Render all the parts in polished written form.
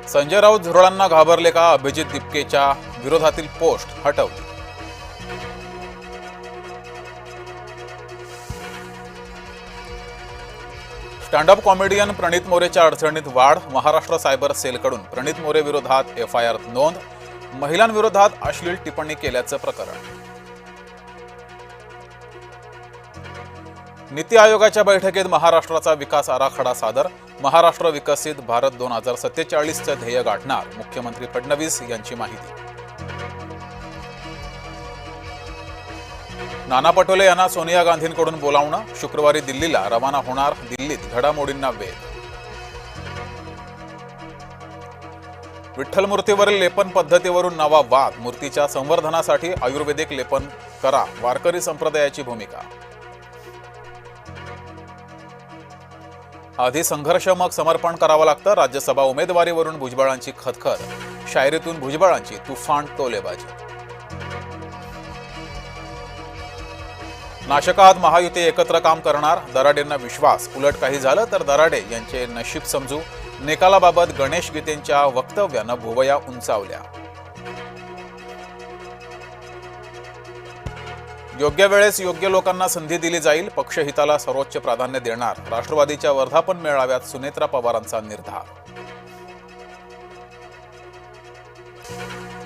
संजय राऊत झुरळांना घाबरले का? अभिजित दिपकेच्या विरोधातील पोस्ट हटवली. स्टँडअप कॉमेडियन प्रणित मोरेच्या अडचणीत वाढ. महाराष्ट्र सायबर सेलकडून प्रणित मोरे विरोधात एफआयआर नोंद. महिलांविरोधात अश्लील टिप्पणी केल्याचं प्रकरण. नीती आयोगाच्या बैठकीत महाराष्ट्राचा विकास आराखडा सादर. महाराष्ट्र विकसित भारत 2047चं ध्येय गाठणार. मुख्यमंत्री फडणवीस यांची माहिती. नाना पटोले यांना सोनिया गांधींकडून बोलावणं. शुक्रवारी दिल्लीला रवाना होणार. दिल्लीत घडामोडींना वेग. विठ्ठल मूर्तीवरील लेपन पद्धतीवरून नवा वाद. मूर्तीच्या संवर्धनासाठी आयुर्वेदिक लेपन करा. वारकरी संप्रदायाची भूमिका. आधी संघर्ष मग समर्पण करावं लागतं. राज्यसभा उमेदवारीवरून भुजबळांची खदखद. शायरीतून भुजबळांची तुफान टोलेबाजी. नाशकात महायुती एकत्र काम करणार. दराडेंना विश्वास. उलट काही झालं तर दराडे यांचे नशीब समजू. निकालाबाबत गणेश गीतेंच्या वक्तव्यानं भुवया उंचावल्या. योग्य वेळेस योग्य लोकांना संधी दिली जाईल. पक्षहिताला सर्वोच्च प्राधान्य देणार. राष्ट्रवादीच्या वर्धापन मेळाव्यात सुनेत्रा पवारांचा निर्धार.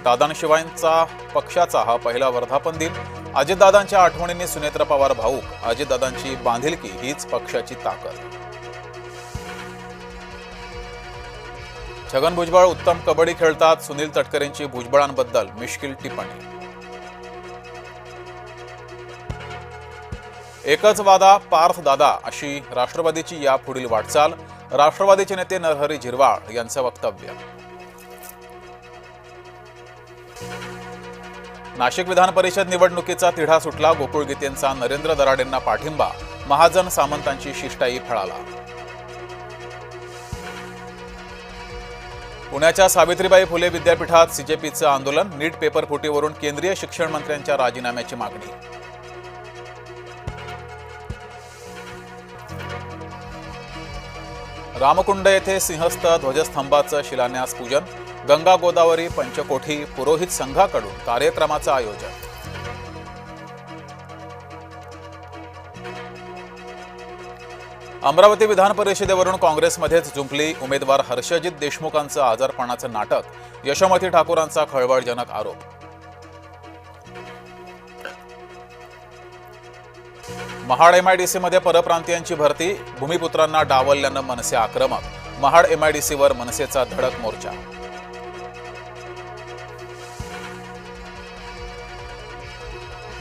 दादांशिवायचा पक्षाचा हा पहिला वर्धापन दिन. अजितदादांच्या आठवणींनी सुनेत्रा पवार भाऊक. अजितदादांची बांधिलकी हीच पक्षाची ताकद. छगन भुजबळ उत्तम कबड्डी खेळतात. सुनील तटकरेंची भुजबळांबद्दल मिश्किल टिप्पणी. एकच वादा पार्थ दादा अशी राष्ट्रवादीची यापुढील वाटचाल. राष्ट्रवादीचे नेते नरहरी झिरवाळ यांचं वक्तव्य. नाशिक विधान परिषद निवडणुकीचा तिढा सुटला. गोकुळ गीतेंचा नरेंद्र दराडेंना पाठिंबा. महाजन सामंतांची शिष्टाई फळाला. पुण्याच्या सावित्रीबाई फुले विद्यापीठात सीजेपीचं आंदोलन. नीट पेपर फुटीवरून केंद्रीय शिक्षण मंत्र्यांच्या राजीनाम्याची मागणी. रामकुंड येथे सिंहस्थ ध्वजस्तंभाचं शिलान्यास पूजन. गंगा गोदावरी पंचकोठी पुरोहित संघाकडून कार्यक्रमाचं आयोजन. अमरावती विधान परिषदेवरून काँग्रेसमध्येच जुंपली. उमेदवार हर्षजित देशमुखांचं आजारपणाचं नाटक. यशोमती ठाकूरांचा खळबळजनक आरोप. महाड एमआयडीसीमध्ये परप्रांतीयांची भरती. भूमिपुत्रांना डावलल्यानं मनसे आक्रमक. महाड एमआयडीसीवर मनसेचा धडक मोर्चा.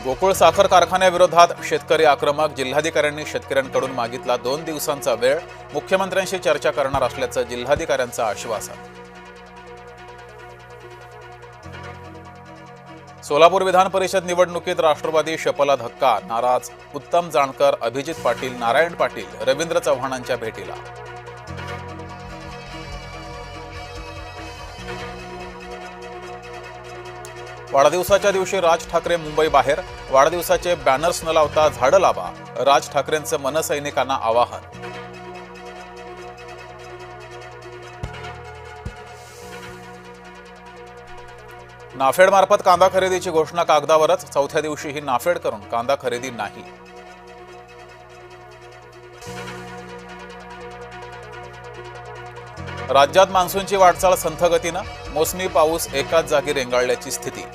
गोकुळ साखर कारखान्याविरोधात शेतकरी आक्रमक. जिल्हाधिकाऱ्यांनी शेतकऱ्यांकडून मागितला 2 दिवसांचा वेळ. मुख्यमंत्र्यांशी चर्चा करणार असल्याचं जिल्हाधिकाऱ्यांचं आश्वासन. सोलापूर विधान परिषद निवडणुकीत राष्ट्रवादी शपला धक्का. नाराज उत्तम जानकर, अभिजित पाटील, नारायण पाटील रवींद्र चव्हाणांच्या भेटीला. वाढदिवसाच्या दिवशी राज ठाकरे मुंबई बाहेर. वाढदिवसाचे बॅनर्स न लावता झाडं लावा. राज ठाकरेंचं मनसैनिकांना आवाहन. नाफेडमार्फत कांदा खरेदीची घोषणा कागदावरच. चौथ्या दिवशीही नाफेड करून कांदा खरेदी नाही. राज्यात मान्सूनची वाटचाल संथ गतीनं. मोसमी पाऊस एकाच जागी रेंगाळल्याची स्थिती.